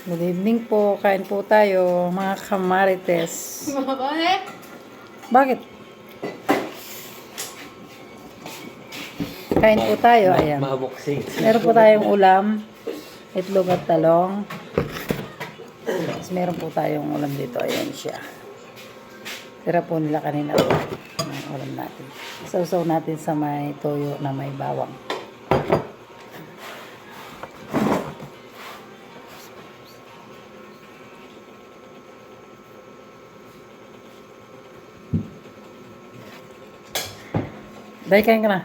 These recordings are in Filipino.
Good evening po. Kain po tayo, mga kamarites. Bakit? Kain po tayo, ayan. Meron po tayong ulam, itlog at talong. Tapos meron po tayong ulam dito, ayan siya. Tira po nila kanina po. Ang ulam natin. Sausaw natin sa may toyo na may bawang. Dahil kain ka na.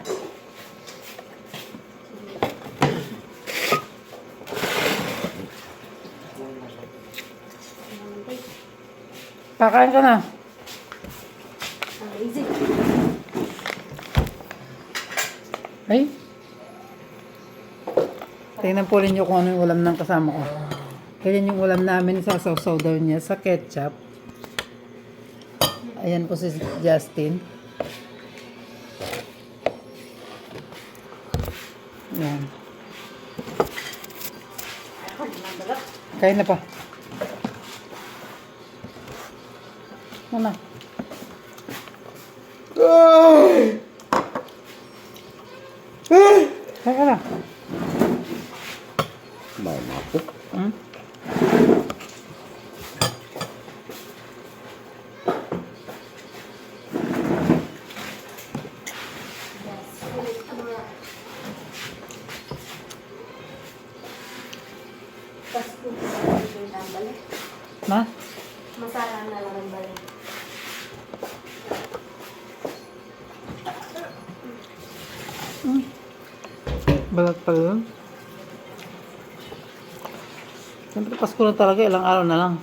Kakain ka na. Ay. Tingnan po rin nyo kung ano yung ulam ng kasama ko. Kaya yung ulam namin, sasawsaw daw niya sa ketchup. Ayan po si Justin. Ayan. Kain na pa. Ano? Kain ka na. Mau aku? Ma? Masala na lang ang balik. Balat pa yun. Siyempre, Pasko na talaga. Ilang araw na lang.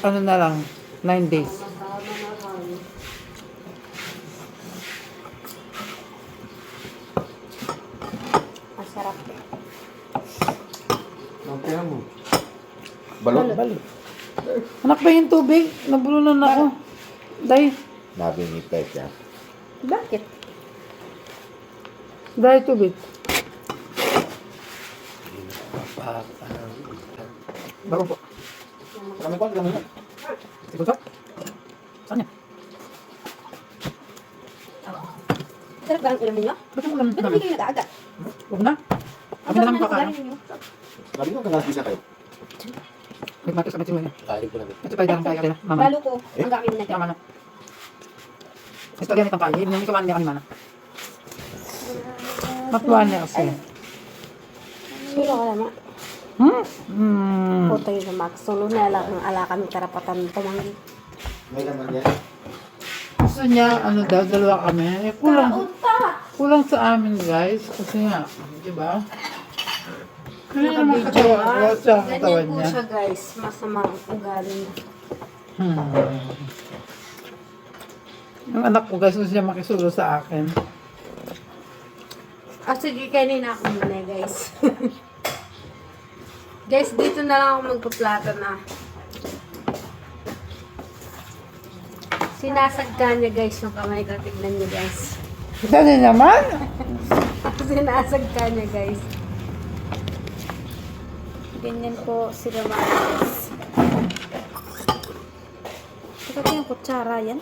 Ano na lang? 9 days. Masarap. Nanti kamu. Balot? Balik. Anak ba yung tubig? Nabulunan ako. Day. Nabi ni Pet ya. Bakit? Day tubig. Bago po. Kami ko, kami. Ikaw sa? Saan yan? Sarap ba ang ulam ninyo? Ba't yung ulam Ba't namin? hindi kayo nag-aagat? Huwag na. Kami na lang kakain. Kami ko kagak bisa kayo. Wait, matis sa niya. Kali ko namin. Ito tayo dalang kaya kanina. Mama. Balo ko. Ang gawin na Kaya mana. Ito yan itong kaya. Yung ikaw niya kanina. Matuwan niya kasi. Sino ka naman? Puto yun na Max. Solo na lang ang ala kami karapatan tumanggi. May naman yan. Gusto niya, ano daw, dalawa kami. Eh, kulang sa amin, guys. Kasi nga, di ba? Kaya naman katawan. Sa katawan Ganyan po niya. siya guys. Masama ang ugali niya. Yung anak ko, guys, gusto niya makisulo sa akin. Sige, kanina ako muna guys. Guys, dito na lang ako magpaplata na. Sinasagka niya guys yung kamay ko. Tignan niyo guys. Dali naman! Sinasagka niya guys. Ganyan po sila guys. Teka yung kutsara yan.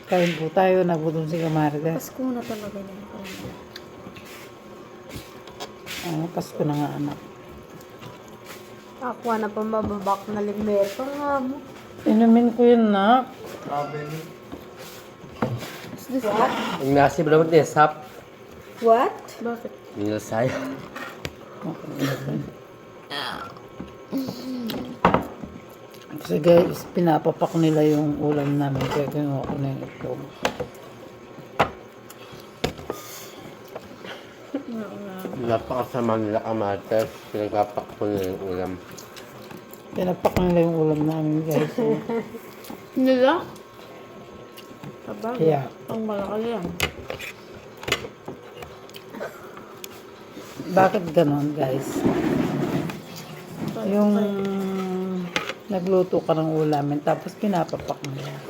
Kain po tayo, nagutom si Kamarites. Pasko na talaga yan. Pasko na nga, anak. Ako na pambababak na limeto nga mo. Inumin ko yun, nak. Is this what? Ang nasi belum desap. What? Bakit? Menyelesai. Kasi guys, pinapapak nila yung ulam namin. Kaya kinuha ko na yung itlog. Napakasama nila kamates. Pinagpapak ko na yung ulam. Pinapak nila yung ulam namin, guys. Nila? Aba, Kaya, ang malaki yan. bakit ganon, guys? Yung nagluto ka ng ulamin, tapos pinapapak mo yan.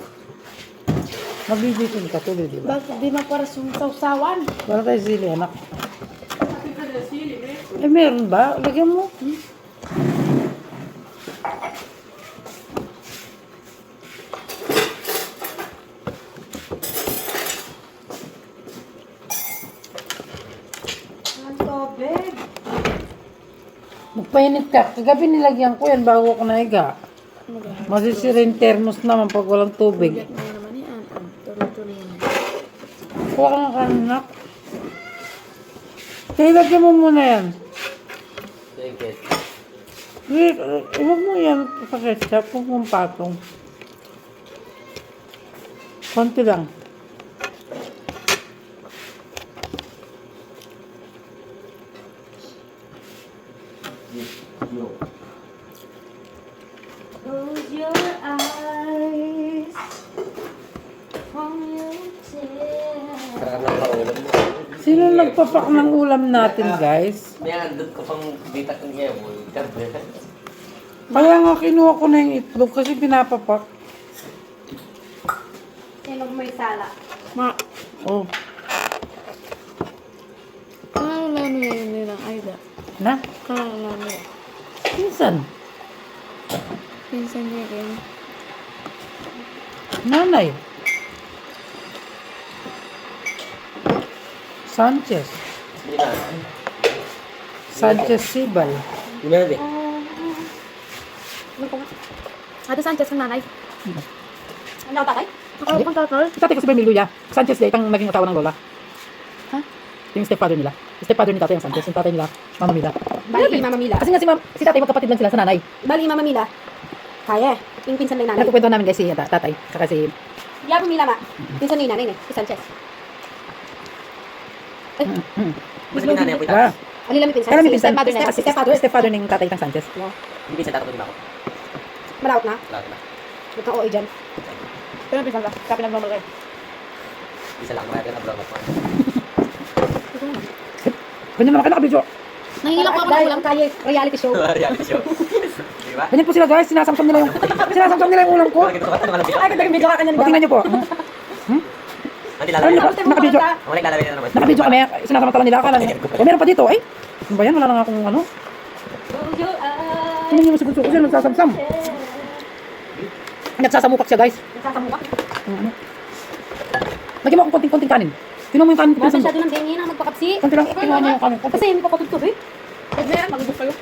Mabibitin ka tuloy, di ba? Bakit di na para sumsawsawan? Wala tayo sili, anak. Eh, meron ba? Lagyan mo. Ang tubig. Magpainit ka. Kagabi nilagyan ko yan bago ako naiga. Masisira yung thermos naman pag walang tubig. Ano naman yan? Tuloy-tuloy yan. Kuha ka ng kanak. Kaya lagyan mo muna yan. Sige. Huwag mo yan sa ketchup. Huwag mong patong. Konti lang. Close your eyes. From your tears. Sarap ng kaulam mo. Sino nagpapak ng ulam natin, guys? May andot ko pang dita kong yemo. Kaya nga kinuha ko na yung itlog kasi pinapapak. Sinog may sala. Oh. Ano lang yun nilang Aida? Na? Ano lang yun? Pinsan. Pinsan niya rin. Nanay. Sanchez. Sanchez Sibal. Gimana deh? Ano ko nga? Ate Sanchez ang nanay. Ano tatay? Ako ang tatay. Tatay ko si Bermilio ya. Sanchez day, itang naging asawa ng lola. Ha? Yung stepfather nila. Stepfather ni tatay ang Sanchez. Yung tatay nila, Mama Mila. Bali, Mama Mila. Kasi nga si tatay magkapatid lang sila sa nanay. Bali, Mama Mila. Kaya. Yung pinsan ng nanay. Nagkukwento namin guys si tatay. Saka si... Yapa Mila ma. Pinsan ni nanay si Sanchez. Mas nanay ako Ah, Alila may pinsan. kaya may pinsan. Stepfather na. Stepfather. Stepfather ng tatay ng Sanchez. Hindi pinsan tato din ako. Malawak na. Lahat na. Huwag kang OA dyan. Pero pinsan ka. Kapit ng normal kayo. Isa lang kaya na vlog ako. Ganyan naman kayo nakabidyo. Nangingilang po ako ng ulam kaya reality show. Reality show. Di ba? Ganyan po sila guys. Sinasamsam nila yung ulam ko. Bakit ito ka tanong Ay, ganda yung video ka kanya O, tingnan niyo po. Hindi Alam niyo po, lalawin. nakabidyo. Wala lalawin na naman. Nakabidyo kami. Sinasamantala nila. Akala niyo. O, meron pa dito. Ay, ano ba yan? Wala lang akong ano. Close your eyes. Tingnan niyo si Bunso ko siya nagsasamsam. Nagsasamupak siya guys. Nagsasamuka. Lagyan mo akong konting-konting kanin. Kinuha mo yung kanin ko Basta pinsan siya ko. din ang dengi na magpakapsi. Konti lang. Kinuha niyo yung kanin ko. Kasi hindi pa patutog eh. Pag meron, mag-ibig kayo.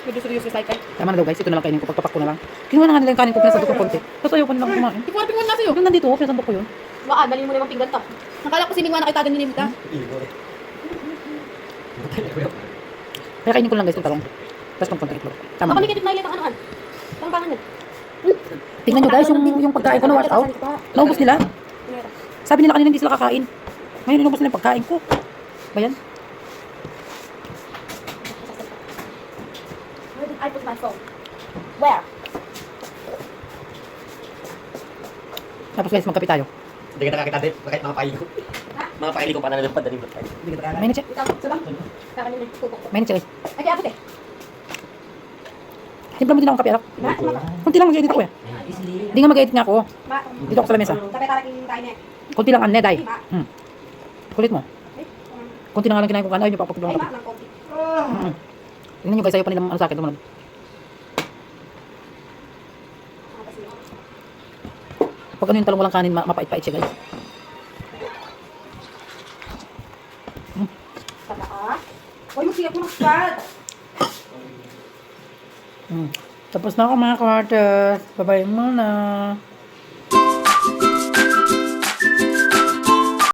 Medyo serious recycle. Tama na daw guys. Ito na lang kainin ko. Pagpapak ko na lang. Kinuha na nga nila yung kanin ko. Pinasado ko konti. Tapos ayaw ko nilang kumain. Hindi ko alam pingon na sa'yo. Yung nandito, pinasando ko yun. Baka, dali mo naman pinggan to. Nakala ko si Mingwa nakitagan ni Nimita. Kaya kainin ko lang guys yung talong. Tapos kung konting itlog. Tama. Baka may kitip na ilit ang anuhan. Ang pangan yan. Tingnan nyo guys yung pagkain ko na wash out. Naubos nila. Sabi nila kanina hindi sila kakain. Ngayon inubos nila yung pagkain ko. Ba yan? Where did I put my phone? Where? Tapos guys, magkape tayo. Hindi ka nakakita din. Bakit mga paili ko? Mga paili ko pa na nalapad. Dali ba tayo? Mainit siya. Ikaw, sa bang? Sa kanina, tutok ko. Mainit siya guys. Ay, kaya ako te. Timpla mo din akong kape arak. Ma, ano ba? Kunti lang mag-edit ako eh. Hindi nga mag-edit nga ako. Ma, Dito ako sa lamesa. tapay taraking tayo na eh. Kunti lang ane, day. Ma. Kulit mo. Ay, Kunti lang nga lang kinain ko kanin. Ayaw nyo pa ako ay, ng ma, kape. ng konti. Tingnan nyo guys, ayaw pa nila ano sa akin. Tumalab. Ah, kasi, Pag ano yung talong walang kanin, mapait-pait siya guys. saka ah. Uy, magsiyak mo ng spad. Tapos na ako mga quarters. Babayin muna.